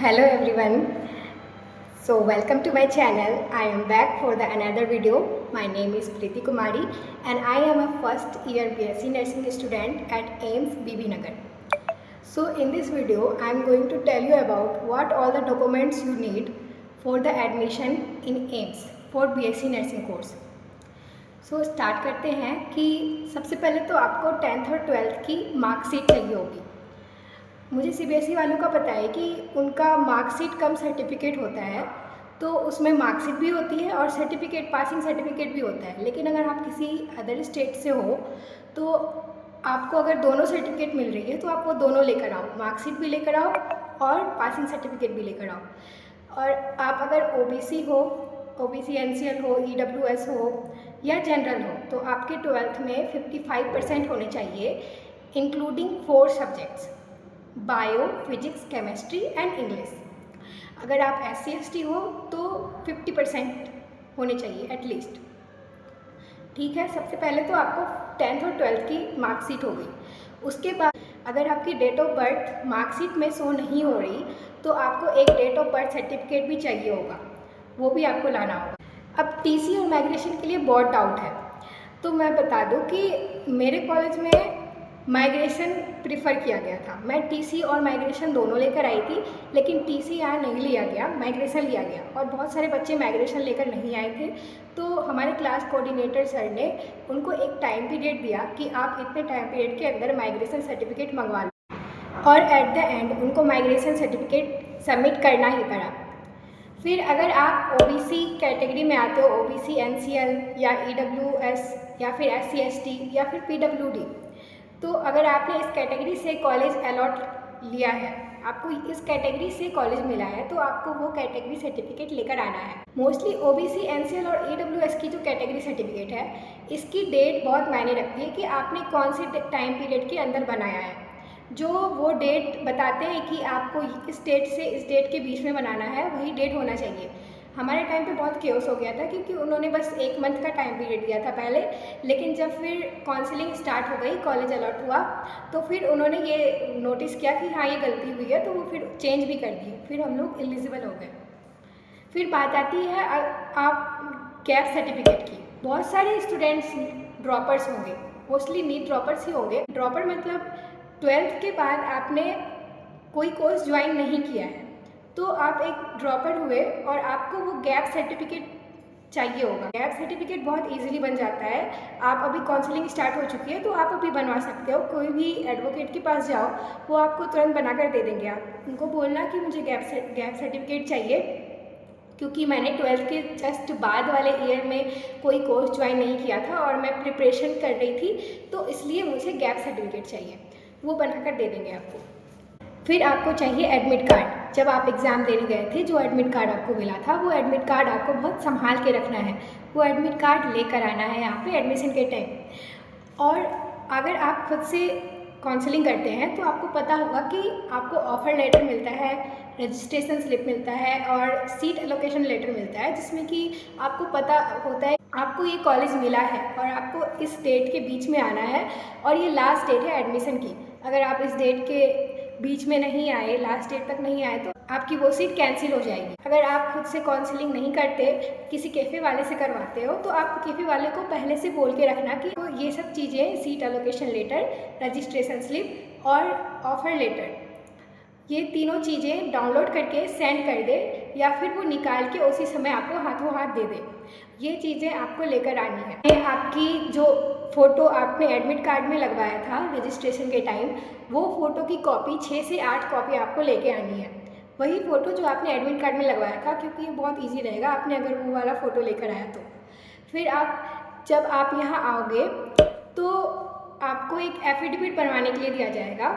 Hello everyone. So welcome to my channel. I am back for the another video. My name is Preeti Kumari and I am a first year BSc Nursing student at AIIMS BB Nagar. So in this video I am going to tell you about what all the documents you need for the admission in AIIMS for BSc Nursing course. So start करते हैं कि सबसे पहले तो आपको 10th और 12th की marksheet चाहिए होगी। मुझे सीबीएसई वालों का पता है कि उनका मार्कशीट कम सर्टिफिकेट होता है, तो उसमें मार्कशीट भी होती है और सर्टिफिकेट पासिंग सर्टिफिकेट भी होता है। लेकिन अगर आप किसी अदर स्टेट से हो तो आपको अगर दोनों सर्टिफिकेट मिल रही है तो आप वो दोनों लेकर आओ, मार्कशीट भी लेकर आओ और पासिंग सर्टिफिकेट भी लेकर आओ। और आप अगर ओबीसी हो, ओबीसी एनसीएल हो, ईडब्ल्यूएस हो या जनरल हो तो आपके 12th में 55% होने चाहिए, including 4 subjects bio, physics, chemistry and English. अगर आप SC/ST हो तो 50% होने चाहिए एटलीस्ट। ठीक है, सबसे पहले तो आपको 10th और 12th की मार्कशीट हो गई। उसके बाद अगर आपकी डेट ऑफ बर्थ मार्कशीट में शो नहीं हो रही तो आपको एक डेट ऑफ बर्थ सर्टिफिकेट भी चाहिए होगा, वो भी आपको लाना होगा। अब TC और माइग्रेशन के लिए बहुत डाउट है, तो मैं बता दूं कि मेरे कॉलेज में माइग्रेशन प्रीफर किया गया था। मैं TC और माइग्रेशन दोनों लेकर आई थी, लेकिन TC यहाँ नहीं लिया गया, माइग्रेशन लिया गया। और बहुत सारे बच्चे माइग्रेशन लेकर नहीं आए थे, तो हमारे क्लास कोऑर्डिनेटर सर ने उनको एक टाइम पीरियड दिया कि आप इतने टाइम पीरियड के अंदर माइग्रेशन सर्टिफिकेट मंगवा लो, और एट द एंड उनको माइग्रेशन सर्टिफिकेट सबमिट करना ही पड़ा। फिर अगर आप OBC कैटेगरी में आते हो, OBC NCL या EWS या फिर SC/ST या फिर PWD, तो अगर आपने इस कैटेगरी से कॉलेज अलॉट लिया है, आपको इस कैटेगरी से कॉलेज मिला है, तो आपको वो कैटेगरी सर्टिफिकेट लेकर आना है। मोस्टली OBC NCL और EWS की जो कैटेगरी सर्टिफिकेट है, इसकी डेट बहुत मायने रखती है कि आपने कौन से टाइम पीरियड के अंदर बनाया है। जो वो डेट बताते हैं कि आपको इस डेट से इस डेट के बीच में बनाना है, वही डेट होना चाहिए। हमारे टाइम पे बहुत केओस हो गया था क्योंकि उन्होंने बस 1 मंथ का टाइम पीरियड दिया था पहले, लेकिन जब फिर काउंसलिंग स्टार्ट हो गई, कॉलेज अलॉट हुआ, तो फिर उन्होंने ये नोटिस किया कि हाँ ये गलती हुई है, तो वो फिर चेंज भी कर दिए, फिर हम लोग एलिजिबल हो गए। फिर बात आती है आप गैप सर्टिफिकेट की। बहुत सारे स्टूडेंट्स ड्रॉपर्स होंगे, मोस्टली नीट ड्रॉपर्स ही होंगे। ड्रॉपर मतलब 12th के बाद आपने कोई कोर्स ज्वाइन नहीं किया है, तो आप एक ड्रॉपर हुए और आपको वो गैप सर्टिफिकेट चाहिए होगा। गैप सर्टिफिकेट बहुत इजीली बन जाता है। आप अभी काउंसलिंग स्टार्ट हो चुकी है तो आप अभी बनवा सकते हो। कोई भी एडवोकेट के पास जाओ, वो आपको तुरंत बना कर दे देंगे। आप उनको बोलना कि मुझे गैप सर्टिफिकेट चाहिए क्योंकि मैंने 12th के जस्ट बाद वाले ईयर में कोई कोर्स ज्वाइन नहीं किया था और मैं प्रिपरेशन कर रही थी, तो इसलिए मुझे गैप सर्टिफिकेट चाहिए। वो बना कर दे देंगे आपको। फिर आपको चाहिए एडमिट कार्ड। जब आप एग्ज़ाम देने गए थे, जो एडमिट कार्ड आपको मिला था, वो एडमिट कार्ड आपको बहुत संभाल के रखना है। वो एडमिट कार्ड लेकर आना है यहाँ पे एडमिशन के टाइम। और अगर आप खुद से काउंसलिंग करते हैं तो आपको पता होगा कि आपको ऑफ़र लेटर मिलता है, रजिस्ट्रेशन स्लिप मिलता है और सीट एलोकेशन लेटर मिलता है, जिसमें कि आपको पता होता है आपको ये कॉलेज मिला है और आपको इस डेट के बीच में आना है और ये लास्ट डेट है एडमिशन की। अगर आप इस डेट के बीच में नहीं आए, लास्ट डेट तक नहीं आए, तो आपकी वो सीट कैंसिल हो जाएगी। अगर आप खुद से काउंसलिंग नहीं करते, किसी कैफ़े वाले से करवाते हो, तो आप कैफ़े वाले को पहले से बोल के रखना कि तो ये सब चीज़ें, seat allocation letter, registration slip और ऑफ़र लेटर, ये तीनों चीज़ें डाउनलोड करके सेंड कर दे या फिर वो निकाल के उसी समय आपको हाथों हाथ दे दे। ये चीज़ें आपको लेकर आनी है। आपकी जो फ़ोटो आपने एडमिट कार्ड में लगवाया था रजिस्ट्रेशन के टाइम, वो फ़ोटो की कॉपी 6 से 8 कॉपी आपको लेके आनी है। वही फ़ोटो जो आपने एडमिट कार्ड में लगवाया था, क्योंकि ये बहुत ईजी रहेगा आपने अगर वो वाला फ़ोटो लेकर आया तो। फिर जब आप यहाँ आओगे तो आपको एक एफिडेविट बनवाने के लिए दिया जाएगा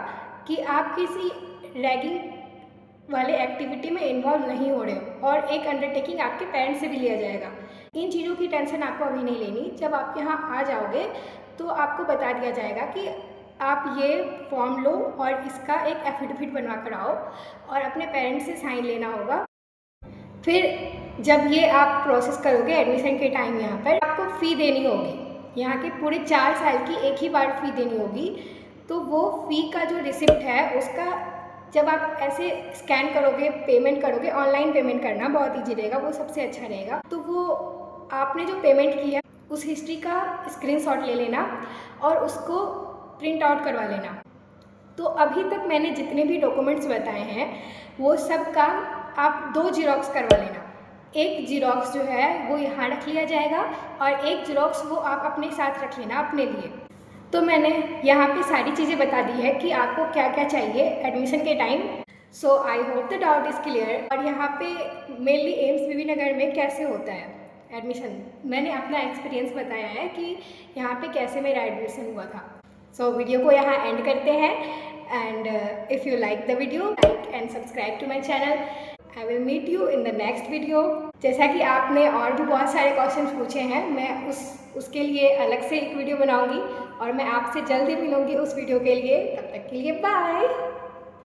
कि आप किसी रैगिंग वाले एक्टिविटी में इन्वॉल्व नहीं हो रहे हो, और एक अंडरटेकिंग आपके पेरेंट्स से भी लिया जाएगा। इन चीज़ों की टेंशन आपको अभी नहीं लेनी। जब आप यहाँ आ जाओगे तो आपको बता दिया जाएगा कि आप ये फॉर्म लो और इसका एक एफिडेविट बनवा कर आओ और अपने पेरेंट्स से साइन लेना होगा। फिर जब ये आप प्रोसेस करोगे एडमिशन के टाइम, यहाँ पर आपको फ़ी देनी होगी। यहाँ के पूरे 4 साल की एक ही बार फ़ी देनी होगी। तो वो फ़ी का जो रिसिप्ट है उसका जब आप ऐसे स्कैन करोगे, पेमेंट करोगे, ऑनलाइन पेमेंट करना बहुत ईजी रहेगा, वो सबसे अच्छा रहेगा। तो वो आपने जो पेमेंट किया उस हिस्ट्री का स्क्रीनशॉट ले लेना और उसको प्रिंट आउट करवा लेना। तो अभी तक मैंने जितने भी डॉक्यूमेंट्स बताए हैं वो सब का आप 2 जीरोक्स करवा लेना। एक जीरोक्स जो है वो यहाँ रख लिया जाएगा और एक जीरोक्स वो आप अपने साथ रख लेना अपने लिए। तो मैंने यहाँ पे सारी चीज़ें बता दी है कि आपको क्या क्या चाहिए एडमिशन के time. So I hope the doubt is clear. और यहाँ पे मेनली एम्स बीबी नगर में कैसे होता है एडमिशन, मैंने अपना एक्सपीरियंस बताया है कि यहाँ पे कैसे मेरा एडमिशन हुआ था। सो वीडियो को यहाँ एंड करते हैं and if you like the video, like and subscribe to my channel. I will meet you in the next video. जैसा कि आपने और भी बहुत सारे क्वेश्चंस पूछे हैं, मैं उसके लिए अलग से एक वीडियो बनाऊंगी और मैं आपसे जल्दी मिलूंगी उस वीडियो के लिए। तब तक के लिए बाय।